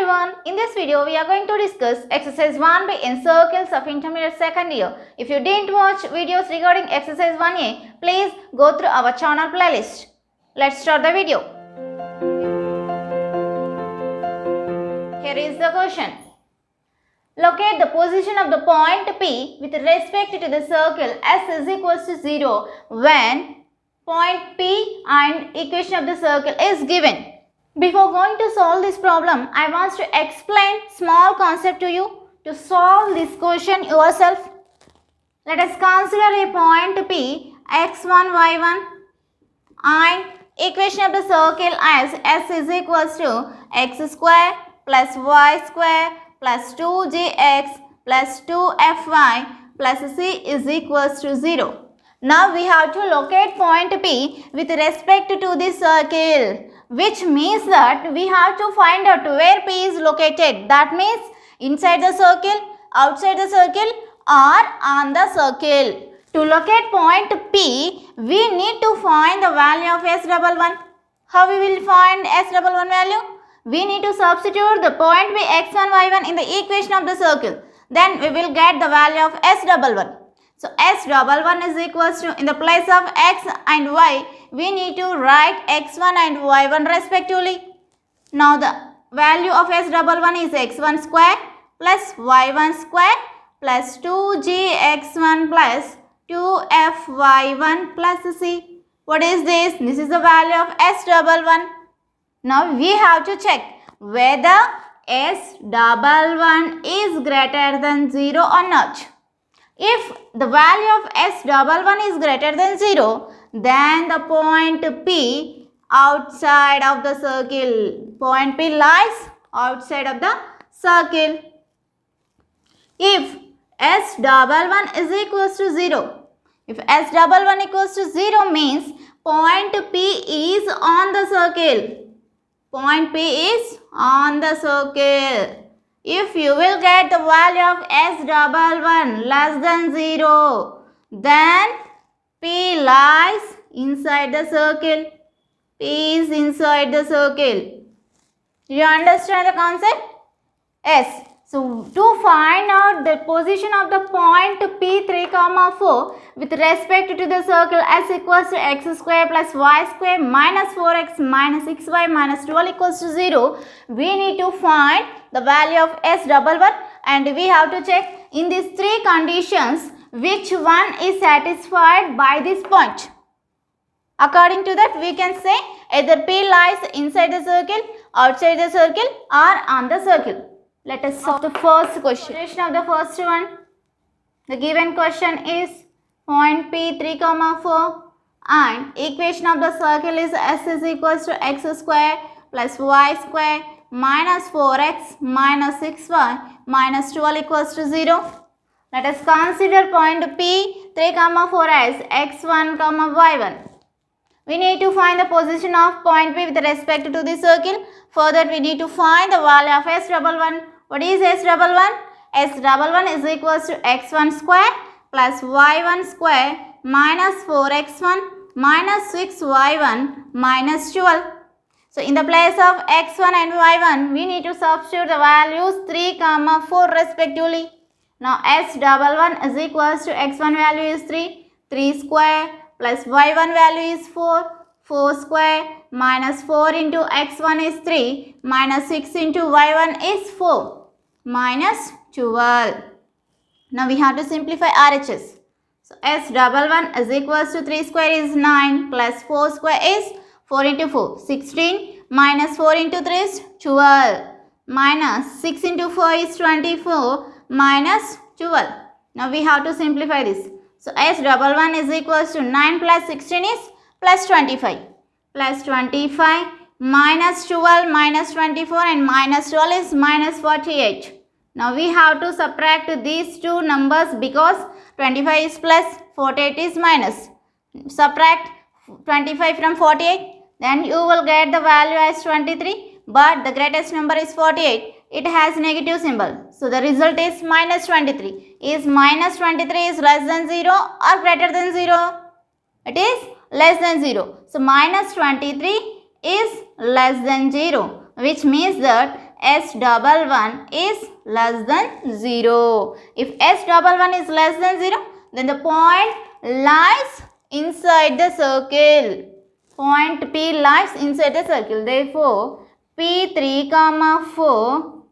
everyone, in this video we are going to discuss exercise 1B in circles of intermediate second year. If you didn't watch videos regarding exercise 1A, please go through our channel playlist. Let's start the video. Here is the question. Locate the position of the point P with respect to the circle S is equals to 0 when point P and equation of the circle is given. Before going to solve this problem, I want to explain small concept to you to solve this question yourself. Let us consider a point P, x1, y1 and equation of the circle as S is equals to x square plus y square plus 2gx plus 2fy plus c is equals to 0. Now we have to locate point P with respect to the circle, which means that we have to find out where P is located. That means inside the circle, outside the circle or on the circle. To locate point P, we need to find the value of S11. How we will find S11 value? We need to substitute the point P x1, y1 in the equation of the circle. Then we will get the value of S11. So S11 is equals to, in the place of x and y, we need to write x1 and y1 respectively. Now the value of S11 is x1 square plus y1 square plus 2gx1 plus 2fy1 plus c. What is this? This is the value of S11. Now we have to check whether S11 is greater than 0 or not. If the value of S11 is greater than 0, then the point P outside of the circle. Point P lies outside of the circle. If S11 is equals to 0, if S11 equals to 0 means point P is on the circle. Point P is on the circle. If you will get the value of S11 less than 0, then P lies inside the circle. P is inside the circle. Do you understand the concept? Yes. So, to find out the position of the point P3, 4 with respect to the circle S equals to x square plus y square minus 4x minus 6y minus 12 equals to 0, we need to find the value of S11 and we have to check in these three conditions which one is satisfied by this point. According to that, we can say either P lies inside the circle, outside the circle or on the circle. Let us solve the first question. Solution of the first one. The given question is point P3, 4 and equation of the circle is S is equals to x square plus y square minus 4x minus 6y minus 12 equals to 0. Let us consider point P3, 4 as x1, y1. We need to find the position of point P with respect to the circle. For that we need to find the value of S11. What is S11? S11 is equals to x1 square plus y1 square minus 4x1 minus 6y1 minus 12. So in the place of x1 and y1, we need to substitute the values 3, 4 respectively. Now S11 is equals to x1 value is 3 square plus y1 value is 4 square minus 4 into x1 is 3 minus 6 into y1 is 4 minus 12. Now we have to simplify RHS. So S11 is equals to 3 square is 9 plus 4 square is 4 into 4, 16 minus 4 into 3 is 12 minus 6 into 4 is 24 minus 12. Now we have to simplify this. So S11 is equals to 9 plus 16 is plus 25. Plus 25 minus 12 minus 24 and minus 12 is minus 48. Now we have to subtract these two numbers because 25 is plus, 48 is minus. Subtract 25 from 48, then you will get the value as 23, but the greatest number is 48. It has negative symbol. So the result is minus 23. Is minus 23 is less than 0 or greater than 0? It is less than 0. So minus 23 is less than 0, which means that S11 is less than 0. If S11 is less than 0, then the point lies inside the circle. Point P lies inside the circle. Therefore, P3, 4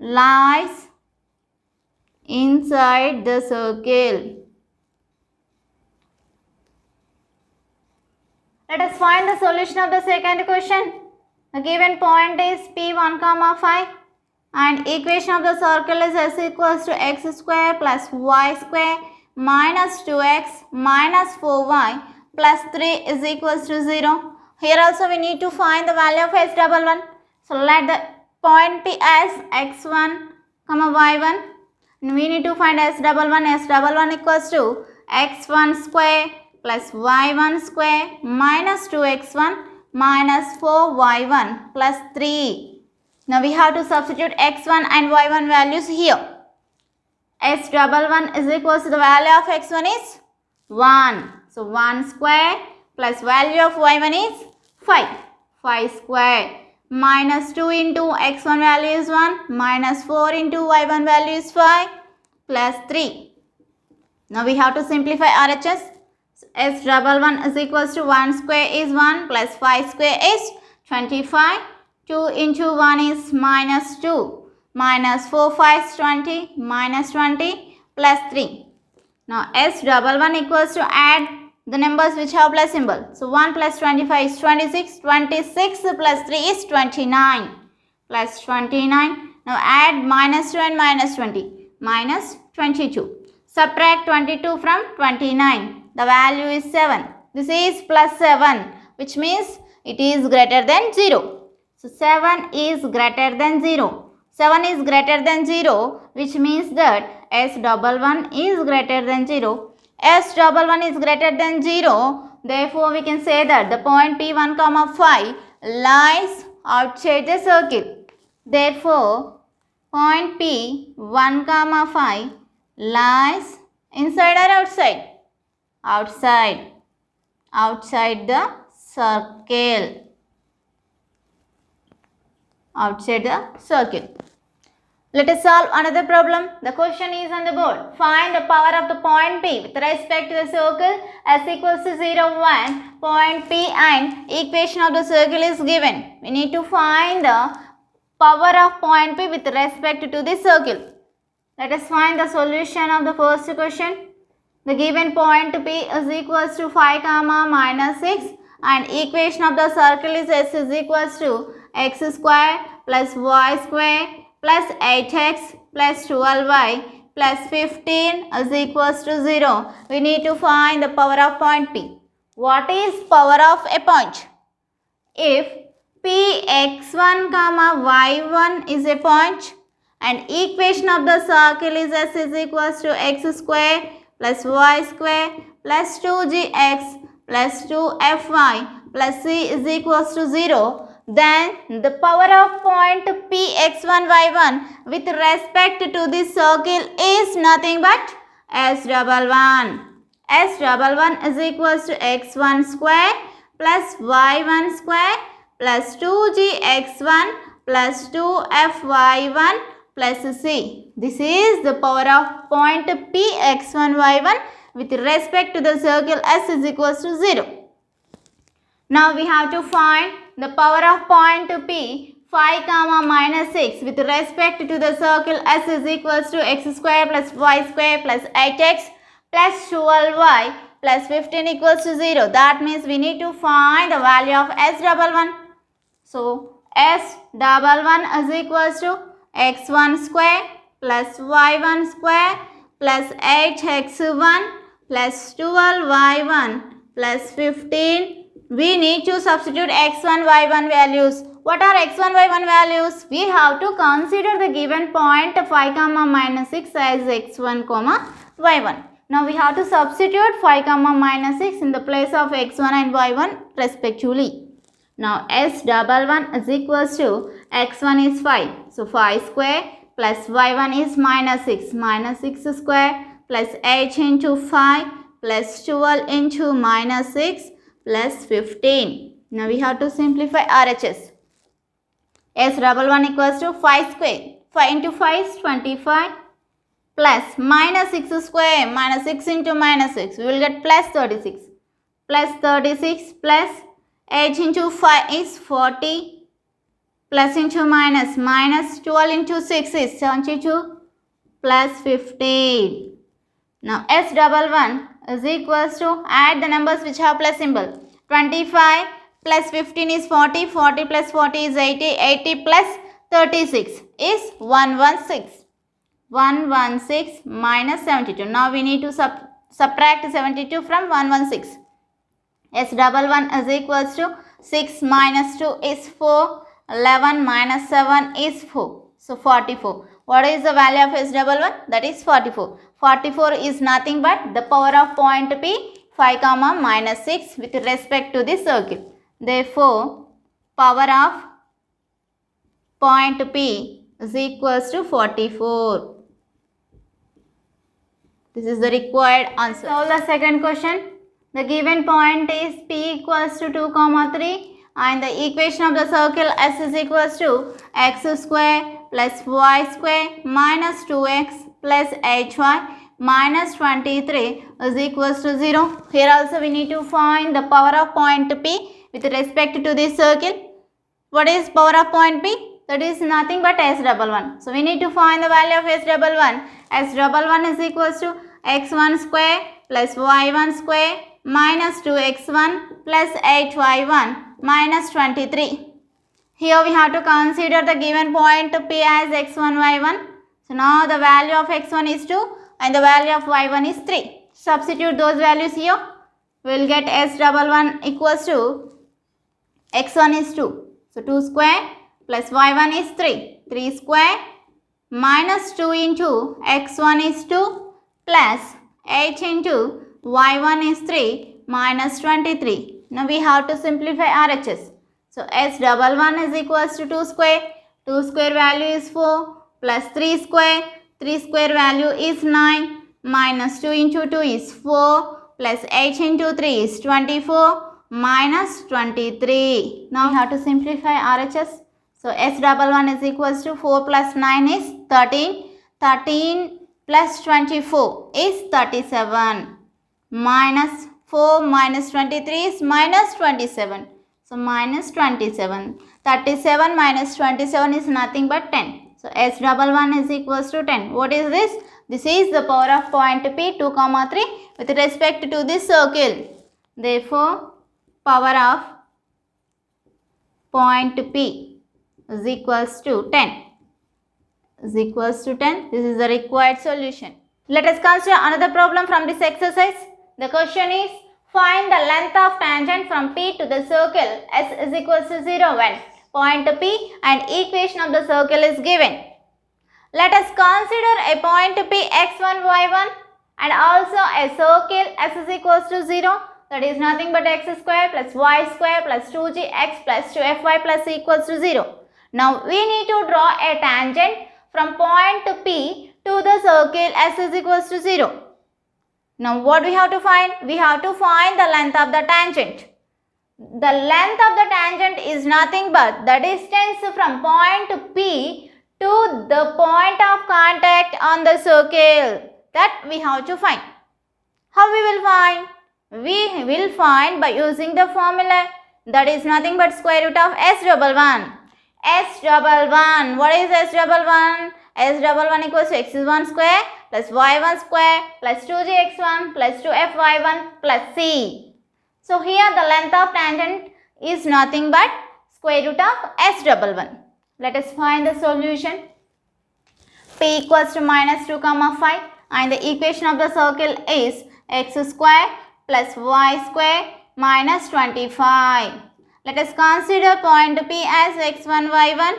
lies inside the circle. Let us find the solution of the second question. The given point is P1, 5 and equation of the circle is S equals to x square plus y square minus 2x minus 4y plus 3 is equals to 0. Here also we need to find the value of S11. So let the point be as x1, y1. And we need to find S11. S11 equals to x1 square plus y1 square minus 2x1 minus 4y1 plus 3. Now we have to substitute x1 and y1 values here. S11 is equals to the value of x1 is 1. So 1 square plus value of y1 is 5. 5 square minus 2 into x1 value is 1 minus 4 into y1 value is 5 plus 3. Now we have to simplify RHS. So S11 is equals to 1 square is 1 plus 5 square is 25. 2 into 1 is minus 2. Minus 4 5 is 20. Minus 20 plus 3. Now S11 equals to add the numbers which have plus symbol. So 1 plus 25 is 26. 26 plus 3 is 29. Plus 29. Now add minus 2 and minus 20. Minus 22. Subtract 22 from 29. The value is 7. This is plus 7, which means it is greater than 0. So 7 is greater than 0. 7 is greater than 0, which means that S11 is greater than 0. S11 is greater than 0. Therefore, we can say that the point P1, 5 lies outside the circle. Therefore, point P1, 5 lies inside or outside? Outside. Outside the circle. Outside the circle. Let us solve another problem. The question is on the board. Find the power of the point P with respect to the circle S equals to 0, 1. Point P and equation of the circle is given. We need to find the power of point P with respect to the circle. Let us find the solution of the first question. The given point P is equals to 5, minus 6 and equation of the circle is S is equals to x square plus y square plus 8x plus 12y plus 15 is equals to 0. We need to find the power of point P. What is power of a point? If Px1, y1 is a point and equation of the circle is S is equals to x square plus y square plus 2gx plus 2fy plus c is equals to 0, then the power of point Px1, y1 with respect to this circle is nothing but S11. S11 is equals to x1 square plus y1 square plus 2gx1 plus 2fy1 plus c. This is the power of point Px1, y1 with respect to the circle S is equals to 0. Now we have to find the power of point P 5, minus 6 with respect to the circle S is equals to x square plus y square plus 8x plus 12y plus 15 equals to 0. That means we need to find the value of S11. So S11 is equals to x1 square plus y1 square plus 8x1 plus 12y1 plus 15. We need to substitute x1, y1 values. What are x1, y1 values? We have to consider the given point 5, minus 6 as x1, y1. Now we have to substitute 5, minus 6 in the place of x1 and y1 respectively. Now S11 is equals to x1 is 5. So 5 square plus y1 is minus 6. Minus 6 square plus 8 into 5 plus 12 into minus 6 plus 15. Now we have to simplify RHS. S11 equals to 5 square. 5 into 5 is 25 plus minus 6 square. Minus 6 into minus 6. We will get plus 36. Plus 36 plus 8 into 5 is 40. Plus into minus. Minus 12 into 6 is 72. Plus 15. Now S11 is equals to, add the numbers which have plus symbol. 25 plus 15 is 40. 40 plus 40 is 80. 80 plus 36 is 116. 116 minus 72. Now we need to subtract 72 from 116. S11 is equals to 6 minus 2 is 4. 11 minus 7 is 4. So 44. What is the value of S11? That is 44. 44 is nothing but the power of point P 5 comma minus 6 with respect to the circle. Therefore, power of point P is equals to 44. This is the required answer. Solve the second question. The given point is P equals to 2 comma 3 and the equation of the circle S is equals to x square plus y square minus 2x plus hy minus 23 is equals to 0. Here also we need to find the power of point P with respect to this circle. What is power of point P? That is nothing but S11. So we need to find the value of S11. S11 is equals to x1 square plus y1 square minus 2x1 plus 8y1 minus 23. Here we have to consider the given point P as x1, y1. So now the value of x1 is 2 and the value of y1 is 3. Substitute those values here. We will get S11 equals to x1 is 2. So 2 square plus y1 is 3. 3 square minus 2 into x1 is 2 plus 8 into y1 is 3 minus 23. Now we have to simplify RHS. So S11 is equals to 2 square. 2 square value is 4 plus 3 square. 3 square value is 9 minus 2 into 2 is 4 plus 8 into 3 is 24 minus 23. Now we have to simplify RHS. So S11 is equals to 4 plus 9 is 13. 13 plus 24 is 37 minus 4 minus 23 is minus 27. So minus 27. 37 minus 27 is nothing but 10. So S11 is equals to 10. What is this? This is the power of point P 2 comma 3 with respect to this circle. Therefore, power of point P is equals to 10. Is equals to 10. This is the required solution. Let us consider another problem from this exercise. The question is, find the length of tangent from P to the circle S is equals to 0 when point P and equation of the circle is given. Let us consider a point P x1, y1 and also a circle S is equals to 0. That is nothing but x square plus y square plus 2gx plus 2fy plus equals to 0. Now we need to draw a tangent from point P to the circle S is equals to 0. Now what we have to find? We have to find the length of the tangent. The length of the tangent is nothing but the distance from point P to the point of contact on the circle. That we have to find. How we will find? We will find by using the formula. That is nothing but square root of S11. S11. What is S11? S11 equals to x1 square plus y1 square plus 2gx1 plus 2fy1 plus c. So here the length of tangent is nothing but square root of S11. Let us find the solution. P equals to minus 2 comma 5 and the equation of the circle is x square plus y square minus 25. Let us consider point P as x1, y1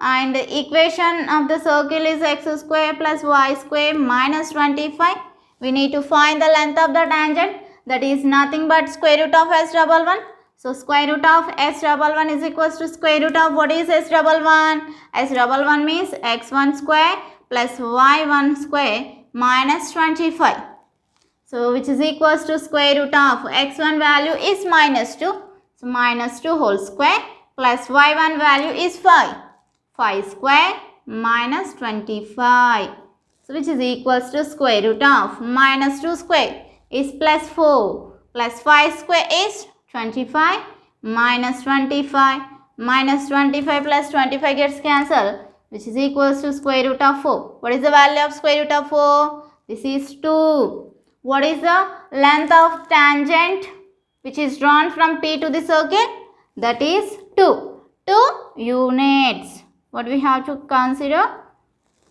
and the equation of the circle is x square plus y square minus 25. We need to find the length of the tangent, that is nothing but square root of S11. So square root of S11 is equals to square root of what is S11? S11 means x1 square plus y1 square minus 25. So which is equals to square root of x1 value is minus 2. So minus 2 whole square plus y1 value is 5. 5 square minus 25. So which is equals to square root of minus 2 square is plus 4 plus 5 square is 25 minus 25 minus 25 plus 25 gets cancelled, which is equals to square root of 4. What is the value of square root of 4? This is 2. What is the length of tangent which is drawn from P to the circle? That is 2. 2 units. What we have to consider?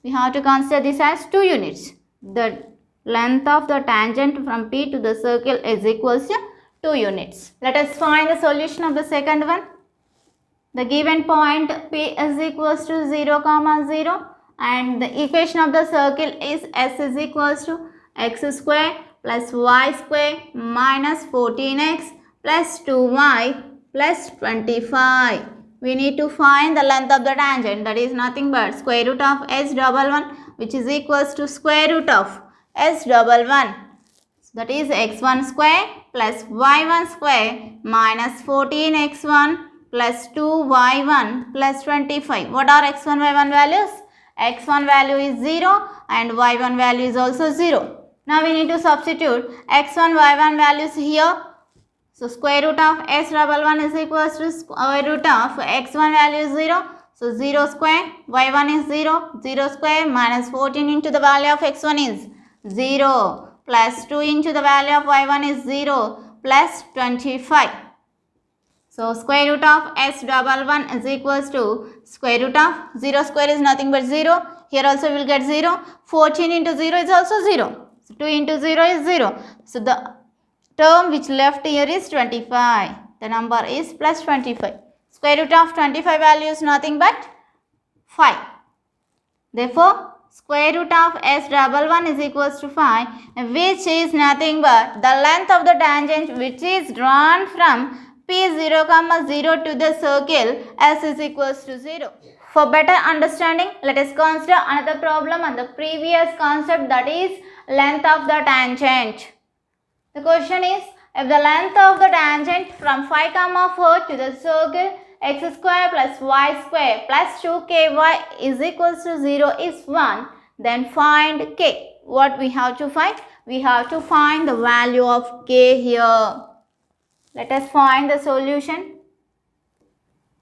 We have to consider this as 2 units. The length of the tangent from P to the circle is equals to 2 units. Let us find the solution of the second one. The given point P is equals to 0, 0 and the equation of the circle is S is equals to x square plus y square minus 14x plus 2y plus 25. We need to find the length of the tangent, that is nothing but square root of S11 which is equals to square root of S11. That is x1 square plus y1 square minus 14x1 plus 2y1 plus 25. What are x1, y1 values? X1 value is 0 and y1 value is also 0. Now we need to substitute x1, y1 values here. So square root of S11 is equals to square root of x1 value is 0. So 0 square, y1 is 0. 0 square minus 14 into the value of x1 is 0 plus 2 into the value of y1 is 0 plus 25. So square root of S11 is equals to square root of 0 square is nothing but 0. Here also we will get 0. 14 into 0 is also 0. So 2 into 0 is 0. So the term which left here is 25. The number is plus 25. Square root of 25 value is nothing but 5. Therefore, square root of S11 is equals to 5, which is nothing but the length of the tangent which is drawn from P0, 0 to the circle S is equals to 0. For better understanding, let us consider another problem on the previous concept, that is length of the tangent. The question is, if the length of the tangent from 5, 4 to the circle x square plus y square plus 2ky is equals to 0 is 1, then find k. What we have to find? We have to find the value of k here. Let us find the solution.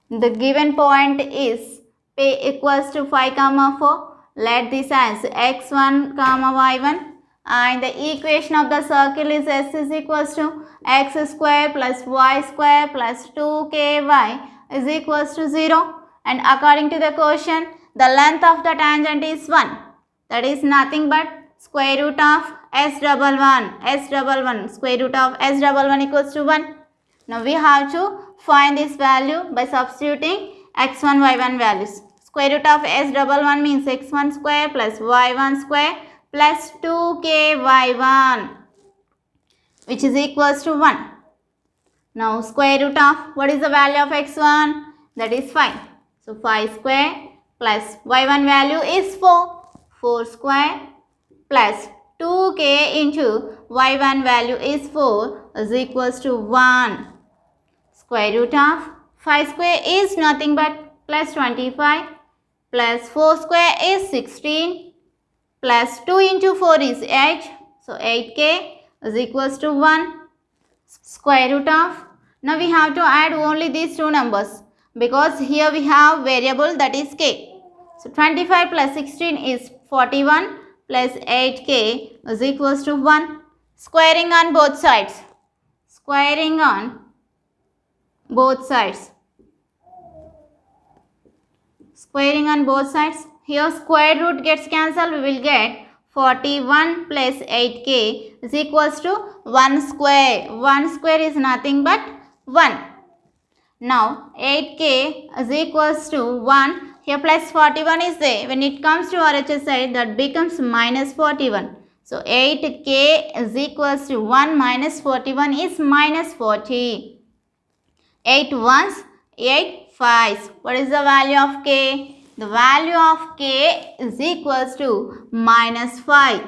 The given point is P equals to 5, 4. Let this as x1, y1. And the equation of the circle is S is equals to x square plus y square plus 2ky is equals to 0. And according to the question, the length of the tangent is 1. That is nothing but square root of S11. Square root of S11 equals to 1. Now we have to find this value by substituting x1, y1 values. Square root of S11 means x1 square plus y1 square plus 2ky1 which is equals to 1. Now square root of what is the value of x1? That is 5. So 5 square plus y1 value is 4. 4 square plus 2k into y1 value is 4 is equals to 1. Square root of 5 square is nothing but plus 25 plus 4 square is 16 plus 2 into 4 is 8. So 8k is equals to 1. Square root of, now we have to add only these two numbers because here we have variable that is k. So 25 plus 16 is 41 plus 8k is equals to 1. Squaring on both sides. Squaring on both sides. Squaring on both sides. Here square root gets cancelled. We will get 41 plus 8k is equals to 1 square. 1 square is nothing but 1. Now 8k is equals to 1. Here plus 41 is there. When it comes to RHS side, that becomes minus 41. So 8k is equals to 1 minus 41 is minus 40. 8 ones, 8 5s. What is the value of k? The value of k is equals to minus 5.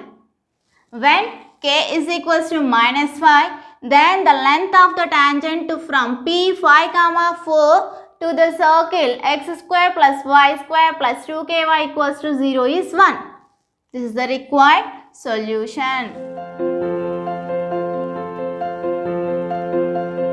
When k is equals to minus 5, then the length of the tangent from P5, 4 to the circle x square plus y square plus 2ky equals to 0 is 1. This is the required solution.